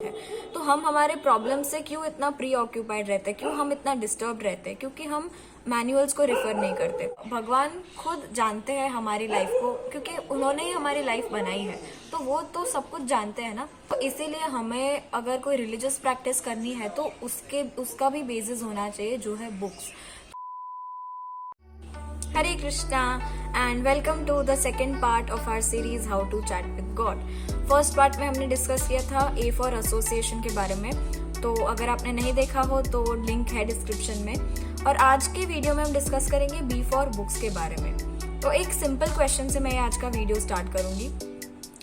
है। तो हम हमारे प्रॉब्लम से क्यों इतना प्री ऑक्यूपाइड रहते हैं, क्यों हम इतना डिस्टर्ब रहते हैं, क्योंकि हम मैनुअल्स को रेफर नहीं करते। भगवान खुद जानते हैं हमारी लाइफ को, क्योंकि उन्होंने ही हमारी लाइफ बनाई है, तो वो तो सब कुछ जानते हैं ना। तो इसीलिए हमें अगर कोई रिलीजियस प्रैक्टिस करनी है तो उसका भी बेसिस होना चाहिए, जो है books. Hare Krishna and welcome to the second part of our series how to chat with God. First part में हमने डिस्कस किया था ए फॉर एसोसिएशन के बारे में, तो अगर आपने नहीं देखा हो तो लिंक है डिस्क्रिप्शन में। और आज के वीडियो में हम डिस्कस करेंगे बी फॉर बुक्स के बारे में। तो एक सिंपल क्वेश्चन से मैं आज का वीडियो स्टार्ट करूंगी।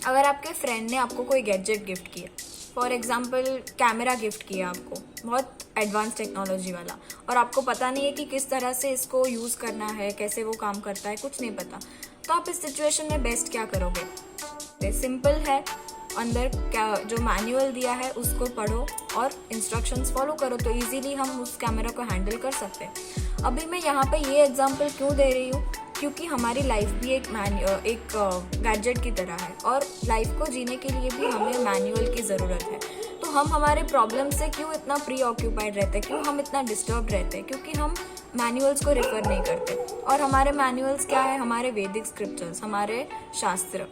अगर आपके फ्रेंड ने आपको कोई गैजेट गिफ्ट किया, फॉर एग्जाम्पल कैमरा गिफ्ट किया आपको, बहुत एडवांस टेक्नोलॉजी वाला, और आपको पता नहीं है कि किस तरह से इसको यूज़ करना है, कैसे वो काम करता है, कुछ नहीं पता, तो आप इस सिचुएशन में बेस्ट क्या करोगे? सिंपल है, अंदर क्या जो मैनुअल दिया है उसको पढ़ो और इंस्ट्रक्शंस फॉलो करो, तो इजीली हम उस कैमरा को हैंडल कर सकते हैं। अभी मैं यहाँ पे ये एग्जांपल क्यों दे रही हूँ, क्योंकि हमारी लाइफ भी एक गैजेट की तरह है, और लाइफ को जीने के लिए भी हमें मैनुअल की ज़रूरत है। तो हम हमारे प्रॉब्लम से क्यों इतना प्री ऑक्यूपाइड रहते हैं, क्यों हम इतना डिस्टर्ब रहते हैं, क्योंकि हम मैनुअल्स को रेफर नहीं करते। और हमारे मैनुअल्स क्या है? हमारे वैदिक स्क्रिप्चर्स, हमारे शास्त्र,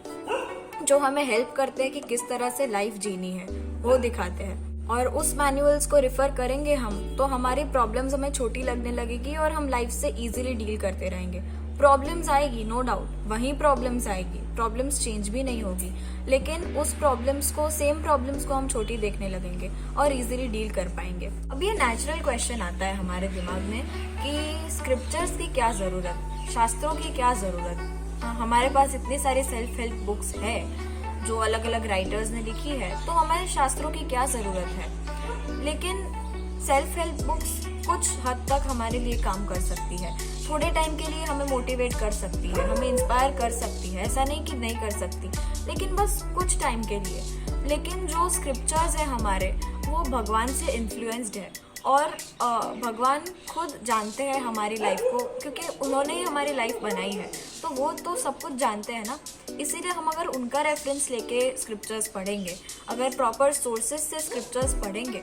जो हमें हेल्प करते हैं कि किस तरह से लाइफ जीनी है, वो दिखाते हैं। और उस मैनुअल्स को रेफर करेंगे हम, तो हमारी प्रॉब्लम्स हमें छोटी लगने लगेगी और हम लाइफ से इजीली डील करते रहेंगे। प्रॉब्लम्स आएगी, नो डाउट, वही प्रॉब्लम्स आएगी, प्रॉब्लम्स चेंज भी नहीं होगी, लेकिन उस प्रॉब्लम्स को, सेम प्रॉब्लम्स को हम छोटी देखने लगेंगे और इजीली डील कर पाएंगे। अब ये नेचुरल क्वेश्चन आता है हमारे दिमाग में कि स्क्रिप्चर्स की क्या जरूरत, शास्त्रों की क्या जरूरत? हमारे पास इतनी सारी सेल्फ हेल्प बुक्स है जो अलग अलग राइटर्स ने लिखी है, तो हमारे शास्त्रों की क्या जरूरत है? लेकिन सेल्फ हेल्प बुक्स कुछ हद तक हमारे लिए काम कर सकती है, थोड़े टाइम के लिए हमें मोटिवेट कर सकती है, हमें इंस्पायर कर सकती है, ऐसा नहीं कि नहीं कर सकती, लेकिन बस कुछ टाइम के लिए। लेकिन जो स्क्रिप्चर्स है हमारे, वो भगवान से इन्फ्लुएंस्ड है, और भगवान खुद जानते हैं हमारी लाइफ को, क्योंकि उन्होंने ही हमारी लाइफ बनाई है, तो वो तो सब कुछ जानते हैं ना। इसीलिए हम अगर उनका रेफरेंस लेके स्क्रिप्चर्स पढ़ेंगे, अगर प्रॉपर सोर्सेज से स्क्रिप्चर्स पढ़ेंगे,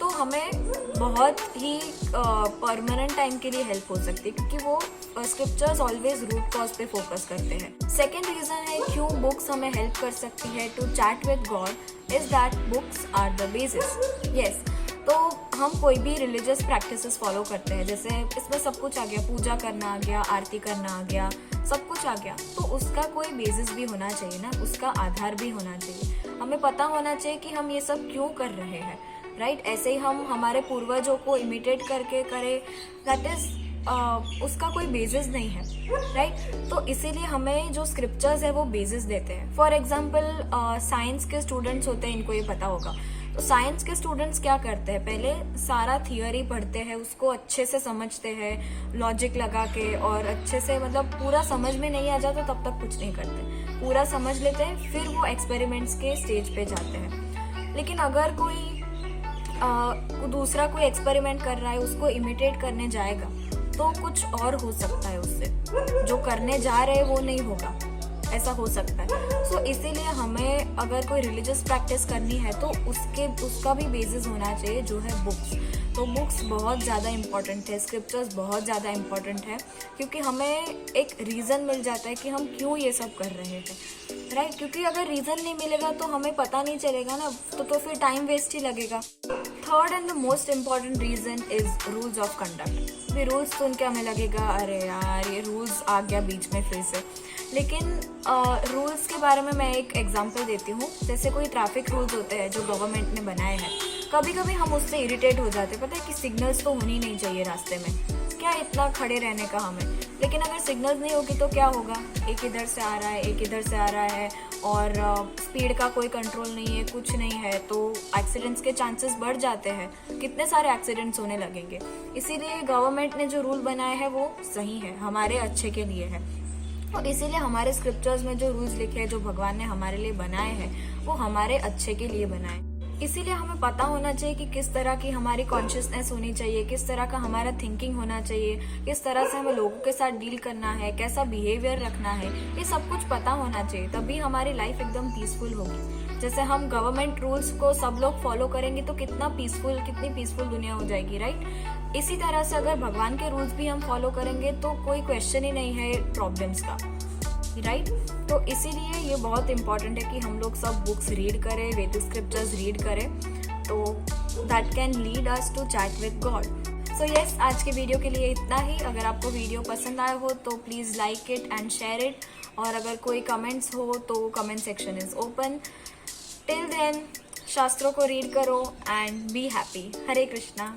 तो हमें बहुत ही परमानेंट टाइम के लिए हेल्प हो सकती है, क्योंकि वो स्क्रिप्चर्स ऑलवेज रूट कॉज पे फोकस करते हैं। सेकेंड रीज़न है क्यों बुक्स हमें हेल्प कर सकती है to chat with God is that books are the basis. Yes, तो हम कोई भी रिलीजियस प्रैक्टिसेस फॉलो करते हैं, जैसे इसमें सब कुछ आ गया, पूजा करना आ गया, आरती करना आ गया, सब कुछ आ गया, तो उसका कोई बेसिस भी होना चाहिए ना, उसका आधार भी होना चाहिए। हमें पता होना चाहिए कि हम ये सब क्यों कर रहे हैं, राइट? ऐसे ही हम हमारे पूर्वजों को इमिटेट करके करें, दैट इज उसका कोई बेसिस नहीं है, राइट? तो इसीलिए हमें जो स्क्रिप्चर्स है वो बेसिस देते हैं। फॉर एग्जाम्पल साइंस के स्टूडेंट्स होते हैं, इनको ये पता होगा। तो साइंस के स्टूडेंट्स क्या करते हैं? पहले सारा थियोरी पढ़ते हैं, उसको अच्छे से समझते हैं, लॉजिक लगा के, और अच्छे से, मतलब पूरा समझ में नहीं आ जाता तब तक कुछ नहीं करते, पूरा समझ लेते हैं, फिर वो एक्सपेरिमेंट्स के स्टेज पे जाते हैं। लेकिन अगर कोई दूसरा कोई एक्सपेरिमेंट कर रहा है, उसको इमिटेट करने जाएगा, तो कुछ और हो सकता है उससे, जो करने जा रहे हैं वो नहीं होगा, ऐसा हो सकता है। सो इसीलिए हमें अगर कोई रिलीजियस प्रैक्टिस करनी है तो उसका भी बेसिस होना चाहिए, जो है बुक्स। तो बुक्स बहुत ज़्यादा इम्पॉर्टेंट है, स्क्रिप्चर्स बहुत ज़्यादा इम्पॉर्टेंट है, क्योंकि हमें एक रीज़न मिल जाता है कि हम क्यों ये सब कर रहे हैं, राइट? क्योंकि अगर रीज़न नहीं मिलेगा तो हमें पता नहीं चलेगा ना, तो फिर टाइम वेस्ट ही लगेगा। Third and the most important reason is rules of conduct. भी रूल्स सुन के हमें लगेगा अरे यार ये रूल्स आ गया बीच में फिर से, लेकिन रूल्स के बारे में मैं एक एग्जांपल देती हूँ। जैसे कोई ट्रैफिक रूल्स होते हैं जो गवर्नमेंट ने बनाए हैं, कभी कभी हम उससे इरिटेट हो जाते हैं, पता है कि सिग्नल्स तो होनी नहीं चाहिए रास्ते में, क्या इतना खड़े रहने का हमें। लेकिन अगर सिग्नल्स नहीं होगी तो क्या होगा? एक इधर से आ रहा है, एक इधर से आ रहा है, और स्पीड का कोई कंट्रोल नहीं है, कुछ नहीं है, तो एक्सीडेंट्स के चांसेस बढ़ जाते हैं, कितने सारे एक्सीडेंट्स होने लगेंगे। इसीलिए गवर्नमेंट ने जो रूल बनाए हैं वो सही है, हमारे अच्छे के लिए है। और इसीलिए हमारे स्क्रिप्चर्स में जो रूल्स लिखे हैं, जो भगवान ने हमारे लिए बनाए हैं, वो हमारे अच्छे के लिए बनाए। इसीलिए हमें पता होना चाहिए कि किस तरह की हमारी कॉन्शियसनेस होनी चाहिए, किस तरह का हमारा थिंकिंग होना चाहिए, किस तरह से हमें लोगों के साथ डील करना है, कैसा बिहेवियर रखना है, ये सब कुछ पता होना चाहिए, तभी हमारी लाइफ एकदम पीसफुल होगी। जैसे हम गवर्नमेंट रूल्स को सब लोग फॉलो करेंगे तो कितनी पीसफुल दुनिया हो जाएगी, राइट। इसी तरह से अगर भगवान के रूल्स भी हम फॉलो करेंगे तो कोई क्वेश्चन ही नहीं है प्रॉब्लम्स का, राइट। तो इसीलिए ये बहुत इंपॉर्टेंट है कि हम लोग सब बुक्स रीड करें, वैदिक स्क्रिप्चर्स रीड करें, तो that can lead us to chat with God. So yes, आज के वीडियो के लिए इतना ही। अगर आपको वीडियो पसंद आया हो तो please like it and share it, और अगर कोई कमेंट्स हो तो comment section is open. Till then शास्त्रों को रीड करो and be happy. Hare Krishna.